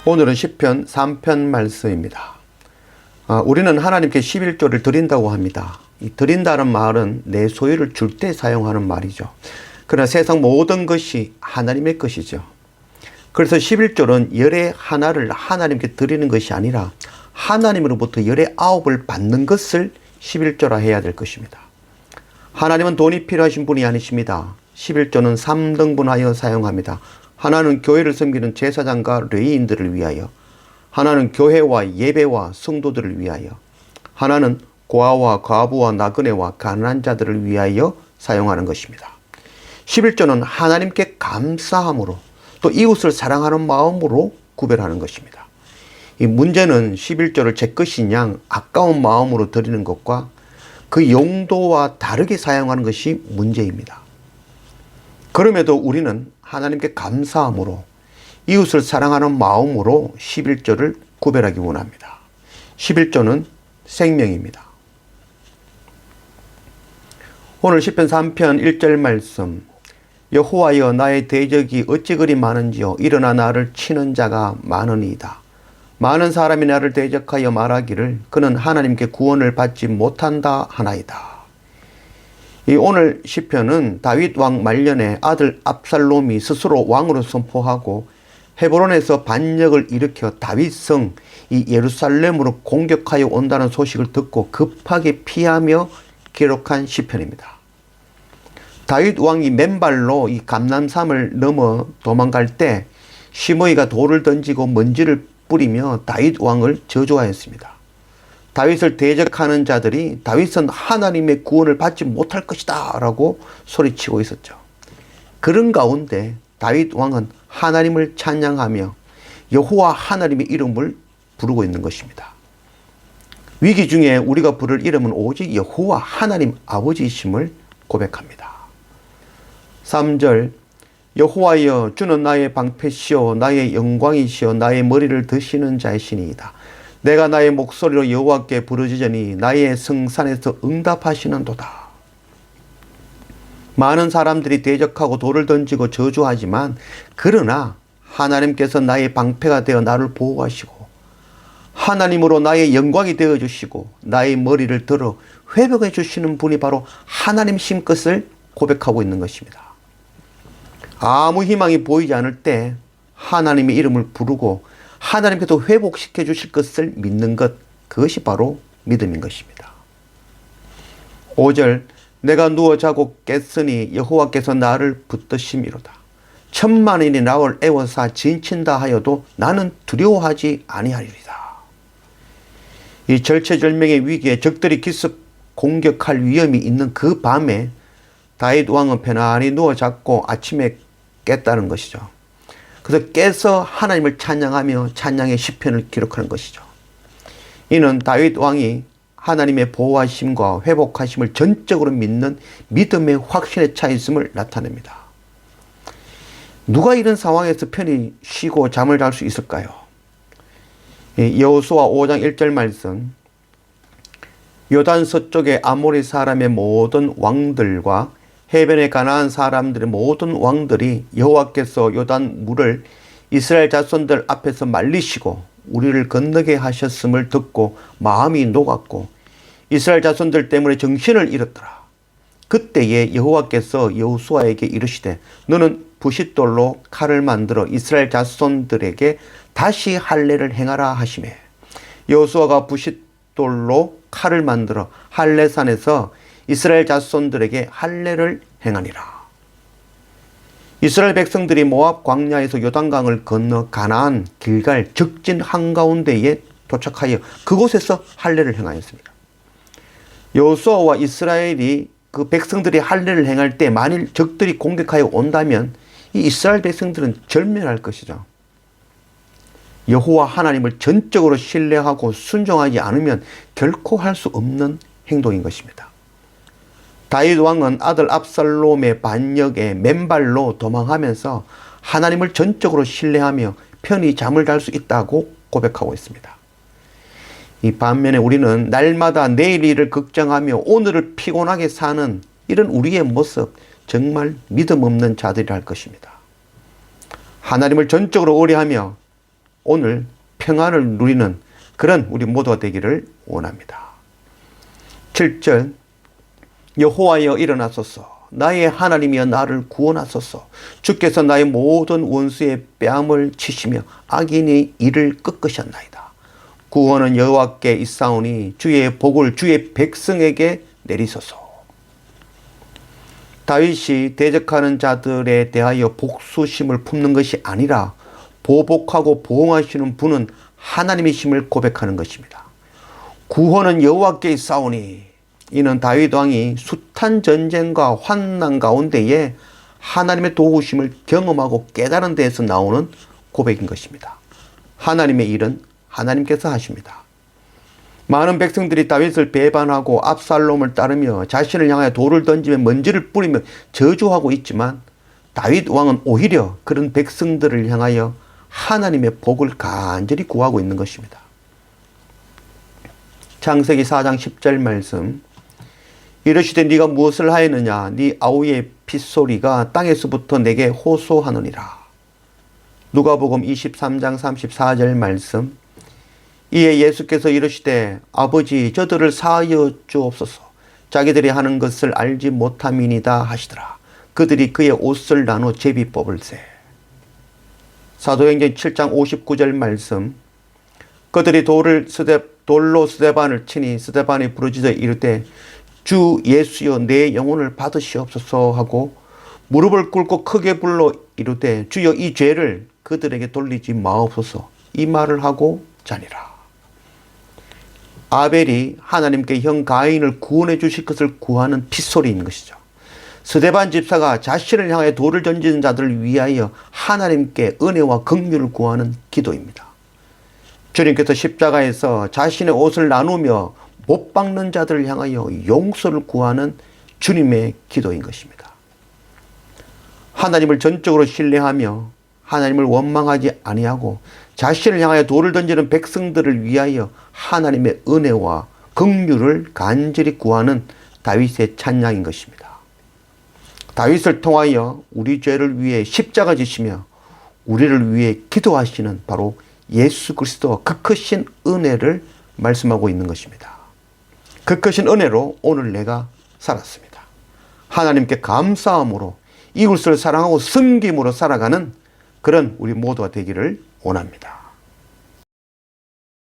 오늘은 시편 3편 말씀입니다. 우리는 하나님께 11조를 드린다고 합니다. 이 드린다는 말은 내 소유를 줄 때 사용하는 말이죠. 그러나 세상 모든 것이 하나님의 것이죠. 그래서 11조는 열의 하나를 하나님께 드리는 것이 아니라 하나님으로부터 열의 9을 받는 것을 11조라 해야 될 것입니다. 하나님은 돈이 필요하신 분이 아니십니다. 11조는 3등분하여 사용합니다. 하나는 교회를 섬기는 제사장과 레위인들을 위하여, 하나는 교회와 예배와 성도들을 위하여, 하나는 고아와 과부와 나그네와 가난한 자들을 위하여 사용하는 것입니다. 11조는 하나님께 감사함으로 또 이웃을 사랑하는 마음으로 구별하는 것입니다. 이 문제는 11조를 제 것인 양 아까운 마음으로 드리는 것과 그 용도와 다르게 사용하는 것이 문제입니다. 그럼에도 우리는 하나님께 감사함으로 이웃을 사랑하는 마음으로 11조를 구별하기 원합니다. 11조는 생명입니다. 오늘 시편 3편 1절 말씀, 여호와여 나의 대적이 어찌 그리 많은지요. 일어나 나를 치는 자가 많으니이다. 많은 사람이 나를 대적하여 말하기를 그는 하나님께 구원을 받지 못한다 하나이다. 이 오늘 시편은 다윗 왕 말년에 아들 압살롬이 스스로 왕으로 선포하고 헤브론에서 반역을 일으켜 다윗성 이 예루살렘으로 공격하여 온다는 소식을 듣고 급하게 피하며 기록한 시편입니다. 다윗 왕이 맨발로 이 감람산을 넘어 도망갈 때 시므이가 돌을 던지고 먼지를 뿌리며 다윗 왕을 저주하였습니다. 다윗을 대적하는 자들이 다윗은 하나님의 구원을 받지 못할 것이다 라고 소리치고 있었죠. 그런 가운데 다윗 왕은 하나님을 찬양하며 여호와 하나님의 이름을 부르고 있는 것입니다. 위기 중에 우리가 부를 이름은 오직 여호와 하나님 아버지이심을 고백합니다. 3절, 여호와여 주는 나의 방패시오 나의 영광이시오 나의 머리를 드시는 자이시니이다. 내가 나의 목소리로 여호와께 부르짖으니 나의 성산에서 응답하시는도다. 많은 사람들이 대적하고 돌을 던지고 저주하지만 그러나 하나님께서 나의 방패가 되어 나를 보호하시고 하나님으로 나의 영광이 되어주시고 나의 머리를 들어 회복해 주시는 분이 바로 하나님이신 것을 고백하고 있는 것입니다. 아무 희망이 보이지 않을 때 하나님의 이름을 부르고 하나님께서 회복시켜 주실 것을 믿는 것, 그것이 바로 믿음인 것입니다. 5절, 내가 누워 자고 깼으니 여호와께서 나를 붙드심이로다. 천만인이 나를 애워싸 진친다 하여도 나는 두려워하지 아니하리이다. 이 절체절명의 위기에 적들이 기습 공격할 위험이 있는 그 밤에 다윗 왕은 편안히 누워 잤고 아침에 깼다는 것이죠. 그래서 깨서 하나님을 찬양하며 찬양의 시편을 기록하는 것이죠. 이는 다윗 왕이 하나님의 보호하심과 회복하심을 전적으로 믿는 믿음의 확신에 차 있음을 나타냅니다. 누가 이런 상황에서 편히 쉬고 잠을 잘 수 있을까요? 여호수아 5장 1절 말씀, 요단 서쪽의 아모리 사람의 모든 왕들과 해변에 가나안 사람들의 모든 왕들이 여호와께서 요단 물을 이스라엘 자손들 앞에서 말리시고 우리를 건너게 하셨음을 듣고 마음이 녹았고 이스라엘 자손들 때문에 정신을 잃었더라. 그때에 여호와께서 여호수아에게 이르시되 너는 부싯돌로 칼을 만들어 이스라엘 자손들에게 다시 할례를 행하라 하시매 여호수아가 부싯돌로 칼을 만들어 할례산에서 이스라엘 자손들에게 할례를 행하니라. 이스라엘 백성들이 모압 광야에서 요단강을 건너 가나안 길갈 적진 한가운데에 도착하여 그곳에서 할례를 행하였습니다. 여호수아와 이스라엘이 그 백성들이 할례를 행할 때 만일 적들이 공격하여 온다면 이 이스라엘 백성들은 절멸할 것이죠. 여호와 하나님을 전적으로 신뢰하고 순종하지 않으면 결코 할 수 없는 행동인 것입니다. 다윗 왕은 아들 압살롬의 반역에 맨발로 도망하면서 하나님을 전적으로 신뢰하며 편히 잠을 잘 수 있다고 고백하고 있습니다. 이 반면에 우리는 날마다 내일 일을 걱정하며 오늘을 피곤하게 사는 이런 우리의 모습, 정말 믿음 없는 자들이라 할 것입니다. 하나님을 전적으로 의뢰하며 오늘 평안을 누리는 그런 우리 모두가 되기를 원합니다. 7절 여호와여 일어나소서 나의 하나님이여 나를 구원하소서 주께서 나의 모든 원수의 뺨을 치시며 악인의 이를 꺾으셨나이다. 구원은 여호와께 있사오니 주의 복을 주의 백성에게 내리소서. 다윗이 대적하는 자들에 대하여 복수심을 품는 것이 아니라 보복하고 보응하시는 분은 하나님이심을 고백하는 것입니다. 구원은 여호와께 있사오니 이는 다윗 왕이 숱한 전쟁과 환난 가운데에 하나님의 도우심을 경험하고 깨달은 데에서 나오는 고백인 것입니다. 하나님의 일은 하나님께서 하십니다. 많은 백성들이 다윗을 배반하고 압살롬을 따르며 자신을 향하여 돌을 던지며 먼지를 뿌리며 저주하고 있지만 다윗 왕은 오히려 그런 백성들을 향하여 하나님의 복을 간절히 구하고 있는 것입니다. 창세기 4장 10절 말씀 이르시되 네가 무엇을 하였느냐 네 아우의 핏소리가 땅에서부터 내게 호소하느니라. 누가복음 23장 34절 말씀 이에 예수께서 이르시되 아버지 저들을 사하여 주옵소서 자기들이 하는 것을 알지 못함이니이다 하시더라. 그들이 그의 옷을 나눠 제비 뽑을세. 사도행전 7장 59절 말씀 그들이 돌로 스데반을 치니 스데반이 부르짖어 이르되 주 예수여 내 영혼을 받으시옵소서 하고 무릎을 꿇고 크게 불러 이르되 주여 이 죄를 그들에게 돌리지 마옵소서 이 말을 하고 자니라. 아벨이 하나님께 형 가인을 구원해 주실 것을 구하는 핏소리인 것이죠. 스데반 집사가 자신을 향하여 돌을 던지는 자들을 위하여 하나님께 은혜와 긍휼을 구하는 기도입니다. 주님께서 십자가에서 자신의 옷을 나누며 못 박는 자들을 향하여 용서를 구하는 주님의 기도인 것입니다. 하나님을 전적으로 신뢰하며 하나님을 원망하지 아니하고 자신을 향하여 돌을 던지는 백성들을 위하여 하나님의 은혜와 긍휼을 간절히 구하는 다윗의 찬양인 것입니다. 다윗을 통하여 우리 죄를 위해 십자가 지시며 우리를 위해 기도하시는 바로 예수 그리스도와 그 크신 은혜를 말씀하고 있는 것입니다. 그 크신 은혜로 오늘 내가 살았습니다. 하나님께 감사함으로 이웃을 사랑하고 섬김으로 살아가는 그런 우리 모두가 되기를 원합니다.